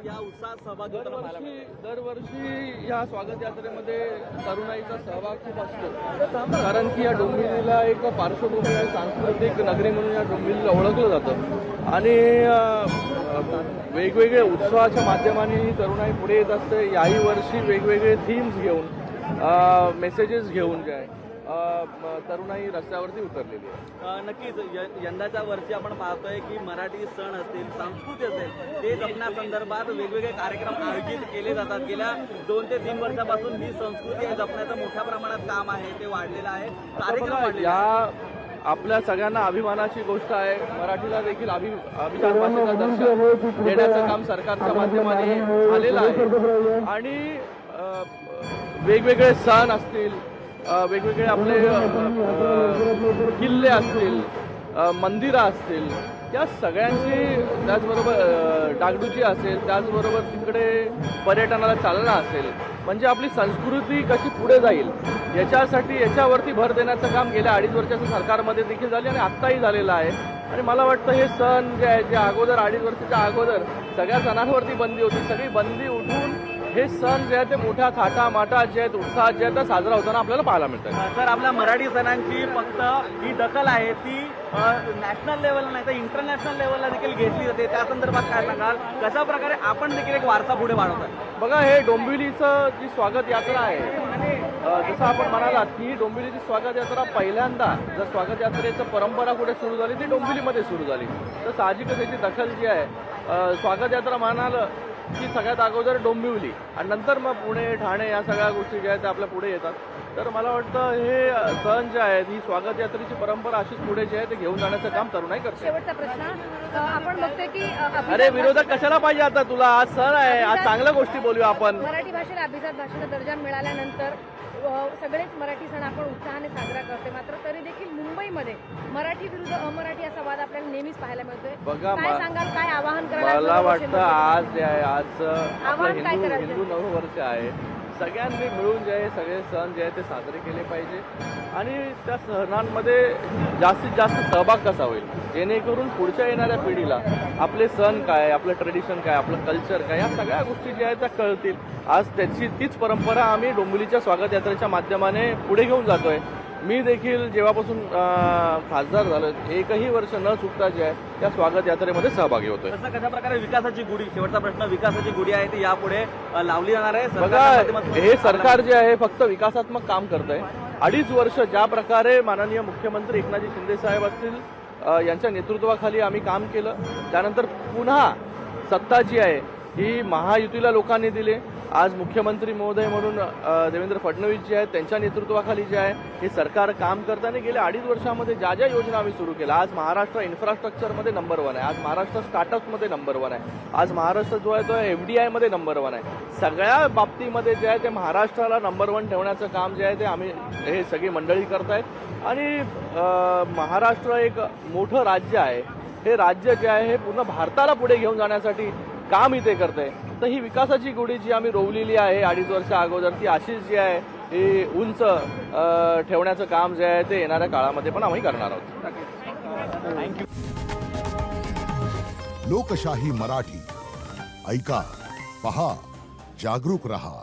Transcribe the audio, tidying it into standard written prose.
या उत्साहात सहभागी होताना पाहायला मिळतं? दरवर्षी या स्वागत यात्रेमध्ये तरुणाईचा सहभाग खूप असतो, कारण की या डोंबिवलीला एक पार्श्वभूमी आहे, सांस्कृतिक नगरी म्हणून या डोंबिवलीला ओळखलं जातं आणि वेगवेगळे उत्सवाच्या माध्यमाने ही तरुणाई पुढे येत असते. याही वर्षी वेगवेगळे थीम्स घेऊन मेसेजेस घेऊन जे आहे तरुणाई रस्त्यावरती उतरलेली आहे. नक्कीच यंदाच्या वर्षी आपण पाहतोय की मराठी सण असतील, संस्कृती असेल, ते जपण्यासंदर्भात वेगवेगळे कार्यक्रम आयोजित केले जातात. गेल्या 2 ते 3 वर्षापासून ही संस्कृती जपण्याचं मोठ्या प्रमाणात काम आहे, ते वाढलेलं आहे. कार्यक्रम वाढलेले आहेत. आपल्या सगळ्यांना अभिमानाची गोष्ट आहे. मराठीला देखील अभिजात भाषेचा दर्जा देण्याचं काम सरकारच्या माध्यमाने झालेलं आहे आणि वेगवेगळे सण असतील, वेगवेगळे आपले किल्ले असतील, मंदिरं असतील, या सगळ्यांची, त्याचबरोबर डागडुजी असेल, त्याचबरोबर तिकडे पर्यटनाला चालना असेल, म्हणजे आपली संस्कृती कशी पुढे जाईल याच्यावरती भर देण्याचं काम गेल्या 2.5 वर्षाच्या सरकारमध्ये देखील झाले आणि आत्ताही झालेलं आहे. आणि मला वाटतं हे सण जे आहे, जे अगोदर 2.5 वर्षाच्या अगोदर सगळ्या सणांवरती बंदी होती, सगळी बंदी उठून हे सण जे आहे ते मोठ्या थाटामाटात जे आहेत, उत्साहात जे आहे साजरा होताना आपल्याला पाहायला मिळतं. सर, आपल्या मराठी सणांची फक्त ही दखल आहे ती नॅशनल लेवलला नाही तर इंटरनॅशनल लेवलला देखील घेतली जाते. त्या संदर्भात काय सांगाल? कशा प्रकारे आपण देखील एक वारसा पुढे वाढवत आहे? बघा, हे डोंबिवलीचं जी स्वागत यात्रा आहे, जसं आपण म्हणालात की डोंबिवलीची स्वागत यात्रा पहिल्यांदा जर स्वागत यात्रेचं परंपरा कुठे सुरू झाली ती डोंबिवलीमध्ये सुरू झाली. तर साहजिकच त्याची दखल जी आहे, स्वागत यात्रा म्हणाल की सगळ्यात अगोदर डोंबिवली आणि नंतर मग पुणे, ठाणे या सगळ्या गोष्टी ज्या आहेत त्या आपल्या पुढे येतात. तर मला वाटतं हे सण जे आहेत, ही स्वागत यात्रेची परंपरा अशीच पुढे जे आहे ते घेऊन जाण्याचं काम तरुणाई करते. शेवटचा प्रश्न, आपण बघतोय की अरे विरोधक कशाला पाहिजे आता तुला? आज सण आहे, आज चांगल्या गोष्टी बोलूया आपण. मराठी भाषेला अभिजात भाषेचा दर्जा मिळाल्यानंतर सगळेच मराठी सण आपण उत्साहाने साजरा करते, मात्र तरी देखील मुंबईमध्ये मराठी विरुद्ध अमराठी असा वाद आपल्याला नेहमीच पाहायला मिळतोय. बघा, काय सांगाल, काय आवाहन कराल? मला वाटतं आज जे आहे, आज आपलं आवाहन काय करायचं? हिंदू नववर्ष आहे, सगळ्यांनी मिळून जे आहे सगळे सण जे आहे ते साजरे केले पाहिजे आणि त्या सणांमध्ये जास्तीत जास्त सहभाग कसा होईल, जेणेकरून पुढच्या येणाऱ्या पिढीला आपले सण काय, आपलं ट्रेडिशन काय, आपलं कल्चर काय, या सगळ्या गोष्टी ज्या आहेत त्या कळतील. आज तीच परंपरा आम्ही डोंबिवलीच्या स्वागत यात्रेच्या माध्यमाने पुढे घेऊन जातोय. मी देखील जेव्हापासून खासदार झालो, एकही वर्ष न चुकता जे आहे त्या स्वागत यात्रेमध्ये सहभागी होतोय. कशा प्रकारे विकासाची गुढी, शेवटचा प्रश्न, विकासाची गुढी आहे ती यापुढे लावली जाणार आहे? बघा, हे सरकार जे आहे फक्त विकासात्मक काम करत आहे. 2.5 वर्ष ज्या प्रकारे माननीय मुख्यमंत्री एकनाथजी शिंदे साहेब असतील यांच्या नेतृत्वाखाली आम्ही काम केलं, त्यानंतर पुन्हा सत्ता जी आहे ही महायुतीला लोकांनी दिली. आज मुख्यमंत्री महोदय म्हणून देवेंद्र फडणवीस जे आहेत त्यांच्या नेतृत्वाखाली जे आहे हे सरकार काम करताना गेल्या 2.5 वर्षामध्ये ज्या ज्या योजना आम्ही सुरू केल्या, आज महाराष्ट्र इन्फ्रास्ट्रक्चरमध्ये नंबर 1 आहे, आज महाराष्ट्र स्टार्टअप्समध्ये नंबर 1 आहे, आज महाराष्ट्र जो आहे तो FDI मध्ये नंबर 1 आहे. सगळ्या बाबतीमध्ये जे आहे ते महाराष्ट्राला नंबर 1 ठेवण्याचं काम जे आहे ते आम्ही हे सगळी मंडळी करतायत आणि महाराष्ट्र एक मोठं राज्य आहे. हे राज्य जे आहे हे पूर्ण भारताला पुढे घेऊन जाण्यासाठी काम इथे करतंय. तर ही विकासाची गुढी जी आम्ही रोवलेली आहे 2.5 वर्ष अगोदर, ती अशीच जी आहे ही उंच ठेवण्याचं काम जे आहे ते येणाऱ्या काळामध्ये पण आम्ही करणार आहोत. थँक्यू. लोकशाही मराठी ऐका, पहा, जागरूक रहा.